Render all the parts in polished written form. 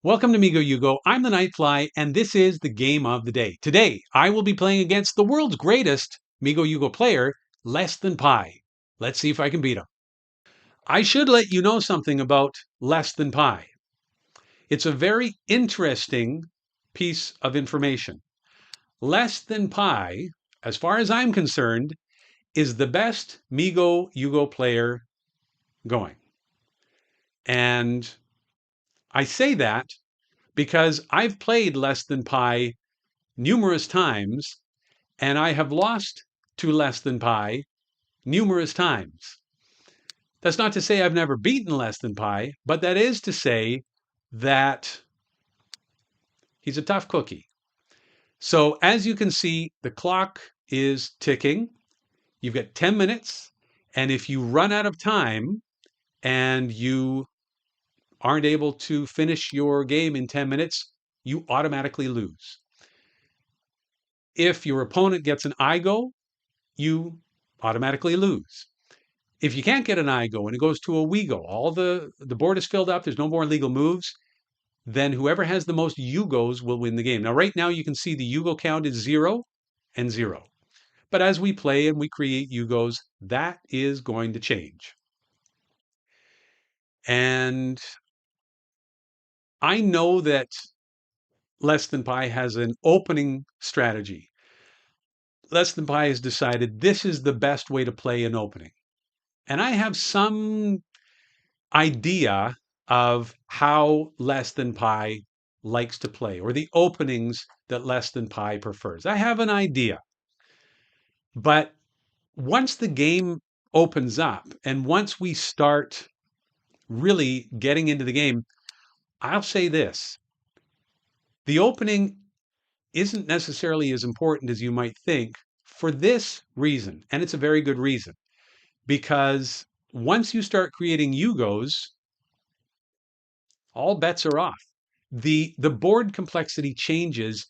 Welcome to Migoyugo. I'm the Nightfly, and this is the game of the day. Today, I will be playing against the world's greatest Migoyugo player, LessThanPi. Let's see if I can beat him. I should let you know something about LessThanPi. It's a very interesting piece of information. LessThanPi, as far as I'm concerned, is the best Migoyugo player going. And I say that because I've played LessThanPi numerous times, and I have lost to LessThanPi numerous times. That's not to say I've never beaten LessThanPi, but that is to say that he's a tough cookie. So as you can see, the clock is ticking. You've got 10 minutes, and if you run out of time and you aren't able to finish your game in 10 minutes, you automatically lose. If your opponent gets an I-go, you automatically lose. If you can't get an I-go and it goes to a we-go, all the board is filled up, there's no more legal moves, then whoever has the most you-goes will win the game. Now, right now, you can see the you-go count is 0 and 0. But as we play and we create you-goes, that is going to change. And I know that LessThanPi has an opening strategy. LessThanPi has decided this is the best way to play an opening. And I have some idea of how LessThanPi likes to play, or the openings that LessThanPi prefers. I have an idea. But once the game opens up and once we start really getting into the game, I'll say this. The opening isn't necessarily as important as you might think for this reason, and it's a very good reason, because once you start creating Yugos, all bets are off. The board complexity changes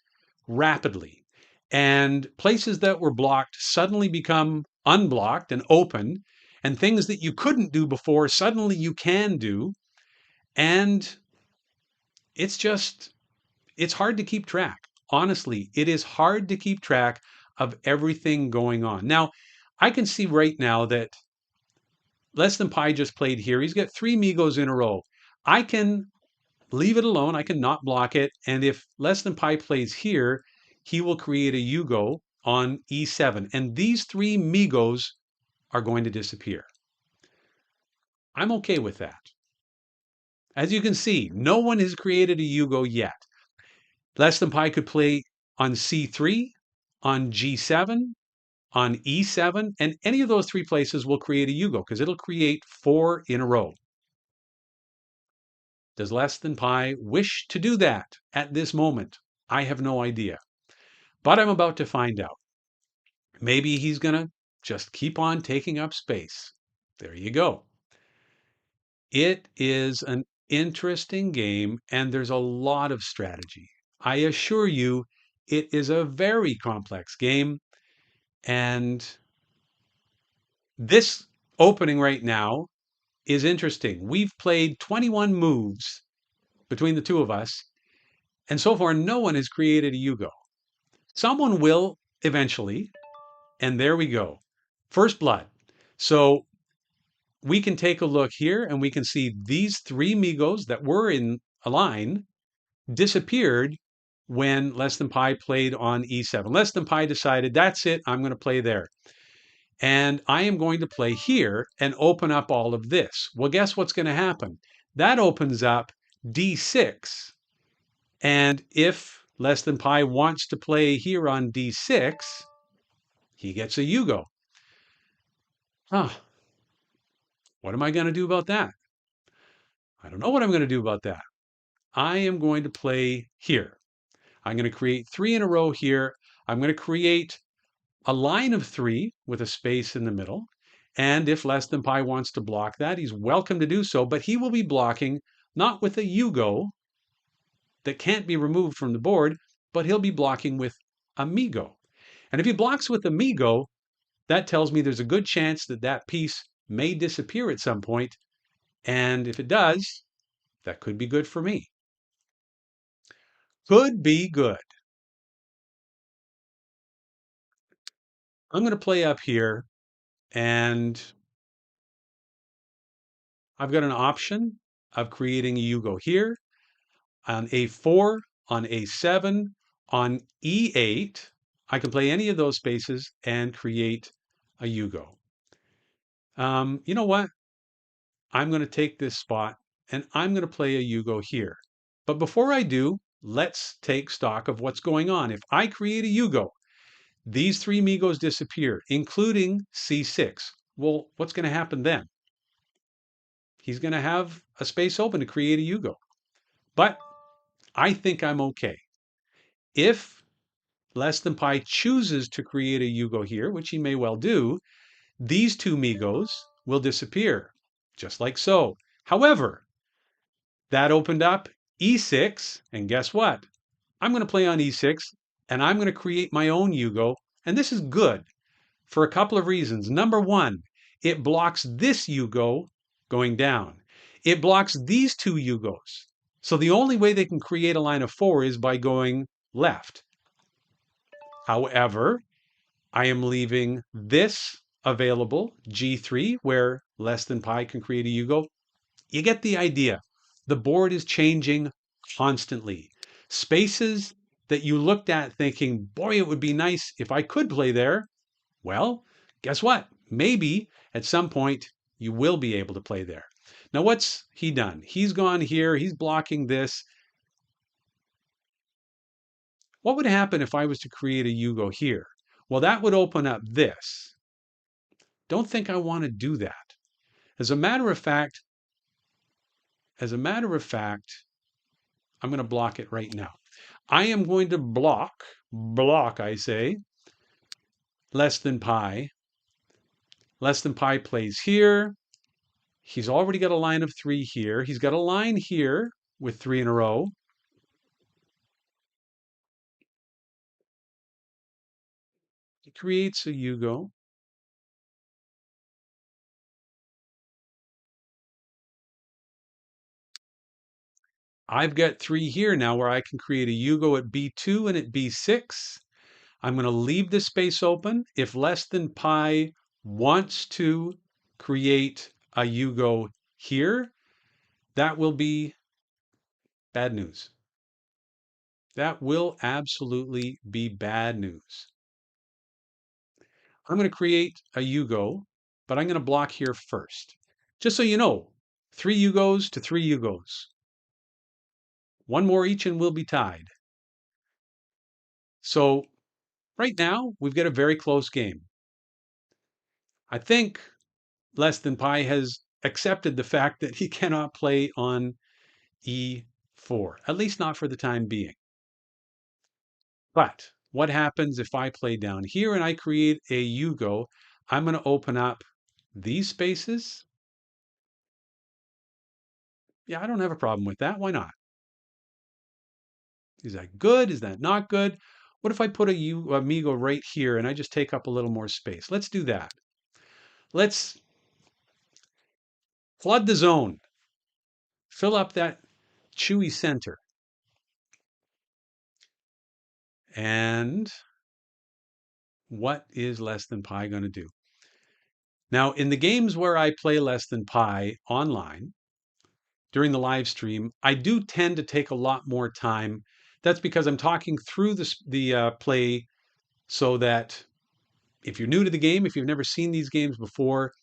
rapidly, and places that were blocked suddenly become unblocked and open, and things that you couldn't do before suddenly you can do, and it's hard to keep track. Honestly, it is hard to keep track of everything going on. Now, I can see right now that LessThanPi just played here. He's got 3 Migos in a row. I can leave it alone. I can not block it. And if LessThanPi plays here, he will create a Yugo on E7. And these 3 Migos are going to disappear. I'm okay with that. As you can see, no one has created a Yugo yet. LessThanPi could play on C3, on G7, on E7, and any of those 3 places will create a Yugo because it'll create 4 in a row. Does LessThanPi wish to do that at this moment? I have no idea. But I'm about to find out. Maybe he's going to just keep on taking up space. There you go. It is an interesting game, and there's a lot of strategy. I assure you, it is a very complex game. And this opening right now is interesting. We've played 21 moves between the two of us, and so far, no one has created a Yugo. Someone will eventually, and there we go. First blood. So we can take a look here and we can see these 3 Migos that were in a line disappeared when LessThanPi played on E7. LessThanPi decided, that's it, I'm going to play there. And I am going to play here and open up all of this. Well, guess what's going to happen? That opens up D6. And if LessThanPi wants to play here on D6, he gets a Yugo. Ah, what am I going to do about that? I don't know what I'm going to do about that. I am going to play here. I'm going to create 3 in a row here. I'm going to create a line of 3 with a space in the middle. And if LessThanPi wants to block that, he's welcome to do so, but he will be blocking not with a Yugo that can't be removed from the board, but he'll be blocking with a Migo. And if he blocks with a Migo, that tells me there's a good chance that that piece may disappear at some point. And if it does, that could be good for me. Could be good. I'm going to play up here, and I've got an option of creating a Yugo here on A4, on A7, on E8. I can play any of those spaces and create a Yugo. You know what? I'm going to take this spot and I'm going to play a Yugo here. But before I do, let's take stock of what's going on. If I create a Yugo, these three Migos disappear, including C6. Well, what's going to happen then? He's going to have a space open to create a Yugo. But I think I'm okay. If LessThanPi chooses to create a Yugo here, which he may well do, these two Migos will disappear, just like so. However, that opened up E6, and guess what? I'm going to play on E6, and I'm going to create my own Yugo, and this is good for a couple of reasons. Number one, it blocks this Yugo going down. It blocks these two Yugos. So the only way they can create a line of four is by going left. However, I am leaving this available, G3, where LessThanPi can create a Yugo. You get the idea. The board is changing constantly. Spaces that you looked at thinking, boy, it would be nice if I could play there. Well, guess what? Maybe at some point you will be able to play there. Now, what's he done? He's gone here. He's blocking this. What would happen if I was to create a Yugo here? Well, that would open up this. Don't think I want to do that. As a matter of fact, I'm going to block it right now. I am going to block, I say, LessThanPi. LessThanPi plays here. He's already got a line of three here. He's got a line here with three in a row. He creates a Yugo. I've got three here now where I can create a Yugo at B2 and at B6. I'm going to leave the space open. If LessThanPi wants to create a Yugo here, that will be bad news. That will absolutely be bad news. I'm going to create a Yugo, but I'm going to block here first. Just so you know, three Yugos to three Yugos. One more each and we'll be tied. So right now, we've got a very close game. I think LessThanPi has accepted the fact that he cannot play on E4, at least not for the time being. But what happens if I play down here and I create a Yugo? I'm going to open up these spaces. Yeah, I don't have a problem with that. Why not? Is that good? Is that not good? What if I put a Migo right here and I just take up a little more space? Let's do that. Let's flood the zone. Fill up that chewy center. And what is LessThanPi going to do? Now, in the games where I play LessThanPi online, during the live stream, I do tend to take a lot more time. That's because I'm talking through the play so that if you're new to the game, if you've never seen these games before,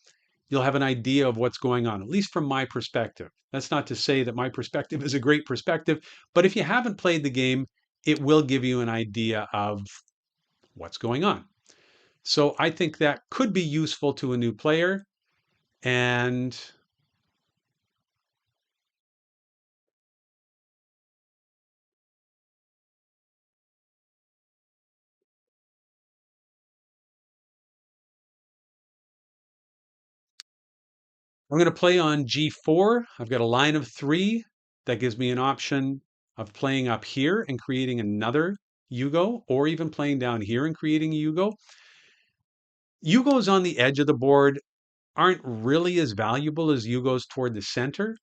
you'll have an idea of what's going on, at least from my perspective. That's not to say that my perspective is a great perspective, but if you haven't played the game, it will give you an idea of what's going on. So I think that could be useful to a new player. And I'm going to play on G4. I've got a line of three. That gives me an option of playing up here and creating another Yugo, or even playing down here and creating a Yugo. Yugos on the edge of the board aren't really as valuable as Yugos toward the center.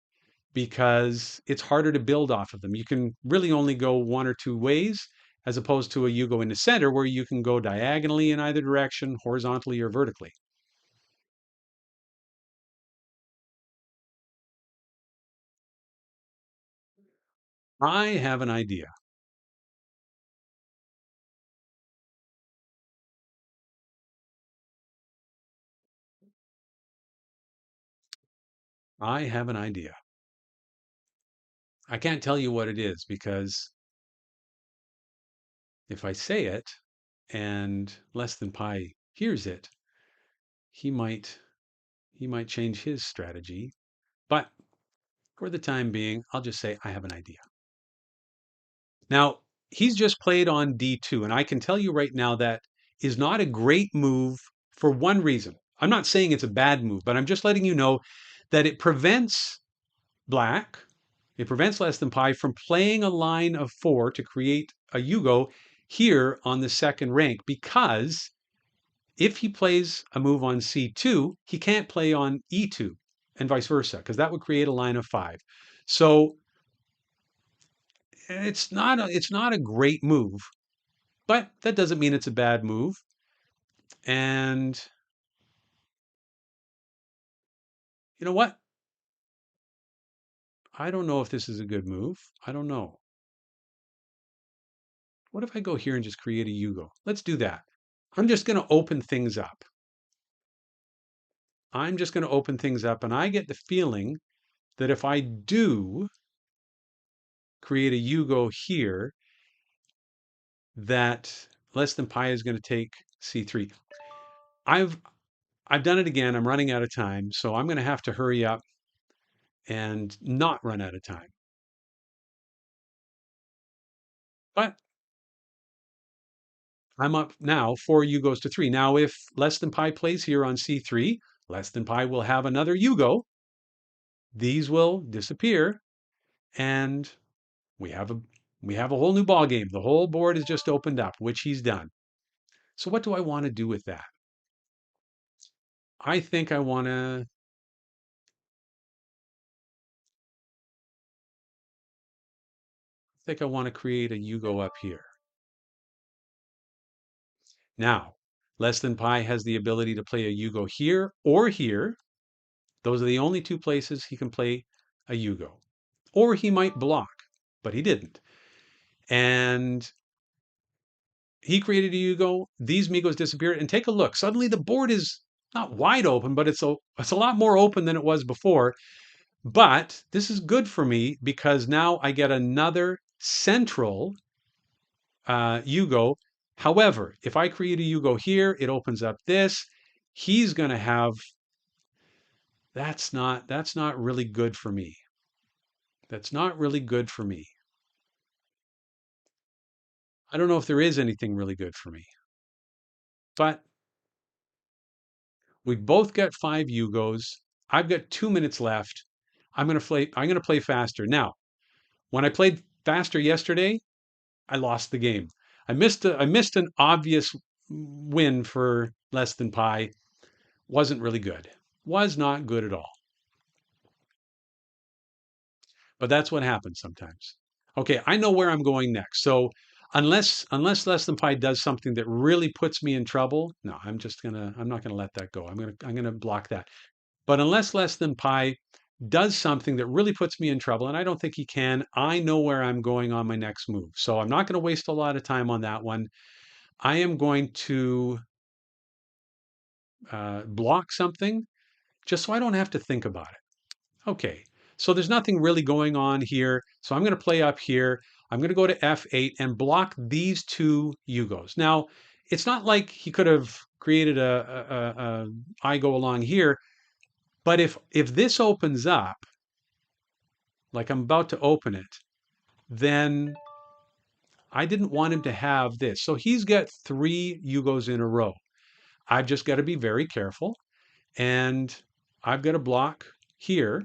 because it's harder to build off of them. You can really only go one or two ways, as opposed to a Yugo in the center where you can go diagonally in either direction, horizontally or vertically. I have an idea. I have an idea. I can't tell you what it is because if I say it and Less Than Pi hears it, he might he might change his strategy. But for the time being, I'll just say I have an idea. Now, he's just played on D2, and I can tell you right now that is not a great move for one reason. I'm not saying it's a bad move, but I'm just letting you know that it prevents black, it prevents Less Than Pi from playing a line of four to create a Yugo here on the second rank, because if he plays a move on C2, he can't play on E2 and vice versa, because that would create a line of five. So it's not a great move, but that doesn't mean it's a bad move. And you know what? I don't know if this is a good move. I don't know. What if I go here and just create a Yugo? Let's do that. I'm just going to open things up. I'm just going to open things up. And I get the feeling that if I do create a Yugo here, that Less Than Pi is going to take C3. I've I've done it again. I'm running out of time, so I'm going to have to hurry up and not run out of time. But I'm up now. 4 Yugos to 3. Now, if Less Than Pi plays here on C3, Less Than Pi will have another Yugo. These will disappear, and we have a we have a whole new ball game. The whole board is just opened up, which he's done. So what do I want to do with that? I think I want to create a Yugo up here. Now, Less Than Pi has the ability to play a Yugo here or here. Those are the only two places he can play a Yugo. Or he might block, but he didn't. And he created a Yugo. These Migos disappeared. And take a look. Suddenly the board is not wide open, but it's a lot more open than it was before. But this is good for me because now I get another central Yugo. However, if I create a Yugo here, it opens up this. He's going to have, that's not really good for me. That's not really good for me. I don't know if there is anything really good for me. But we both got 5 Yugos. I've got 2 minutes left. I'm gonna play faster. Now, when I played faster yesterday, I lost the game. I missed an obvious win for Less Than Pi. Wasn't really good. Was not good at all. But that's what happens sometimes. Okay, I know where I'm going next. So unless Less Than Pi does something that really puts me in trouble, no, I'm not gonna let that go. I'm gonna block that. But unless Less Than Pi does something that really puts me in trouble, and I don't think he can, I know where I'm going on my next move. So I'm not going to waste a lot of time on that one. I am going to block something just so I don't have to think about it. Okay, so there's nothing really going on here. So I'm going to play up here. I'm going to go to F8 and block these two Yugos. Now, it's not like he could have created a I go along here, but if this opens up, like I'm about to open it, then I didn't want him to have this. So he's got 3 Yugos in a row. I've just got to be very careful. And I've got a block here,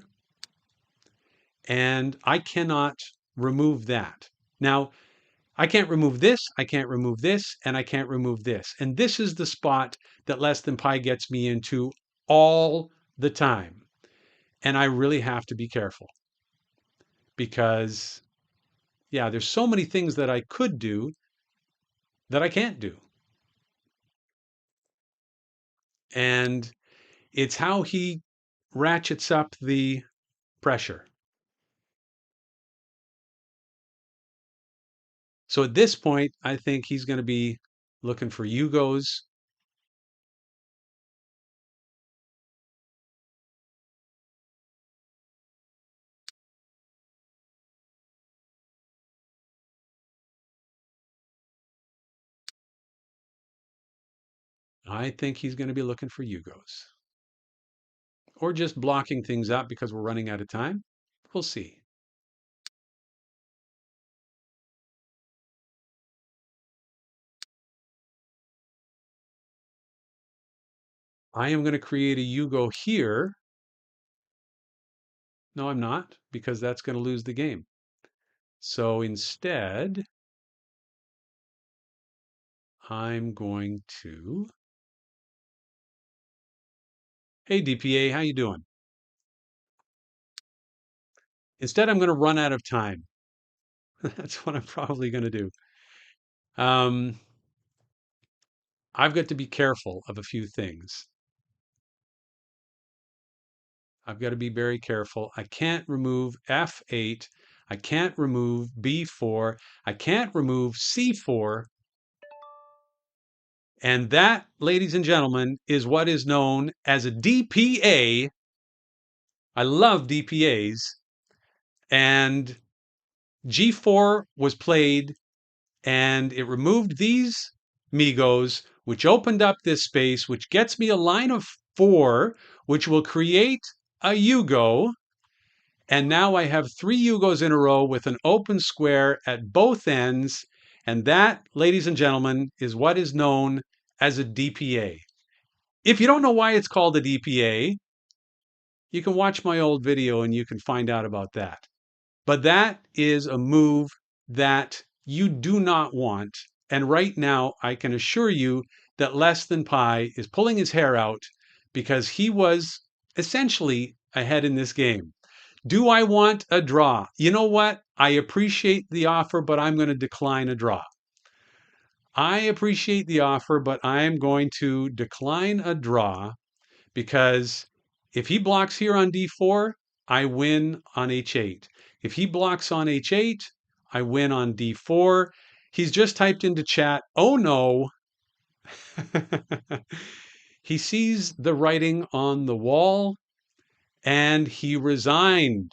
and I cannot remove that. Now, I can't remove this, I can't remove this, and I can't remove this. And this is the spot that Less Than Pi gets me into all the time. And I really have to be careful. because, yeah, there's so many things that I could do that I can't do. And it's how he ratchets up the pressure. So at this point, I think he's going to be looking for Yugos. I think he's going to be looking for Yugos. Or just blocking things up because we're running out of time. We'll see. I am going to create a Yugo here. No, I'm not, because that's going to lose the game. So instead, I'm going to... Hey, DPA, how you doing? Instead, I'm going to run out of time. That's what I'm probably going to do. Um, I've got to be careful of a few things. I've got to be very careful. I can't remove F8. I can't remove B4. I can't remove C4. And that, ladies and gentlemen, is what is known as a DPA. I love DPAs. And G4 was played and it removed these Migos, which opened up this space, which gets me a line of 4, which will create a Yugo. And now I have 3 Yugos in a row with an open square at both ends. And that, ladies and gentlemen, is what is known as a DPA. If you don't know why it's called a DPA, you can watch my old video and you can find out about that. But that is a move that you do not want. And right now, I can assure you that Less Than Pi is pulling his hair out because he was essentially ahead in this game. Do I want a draw? You know what? I appreciate the offer, but I'm going to decline a draw. I appreciate the offer, but I'm going to decline a draw because if he blocks here on D4, I win on H8. If he blocks on H8, I win on D4. He's just typed into chat, oh no. He sees the writing on the wall and he resigned.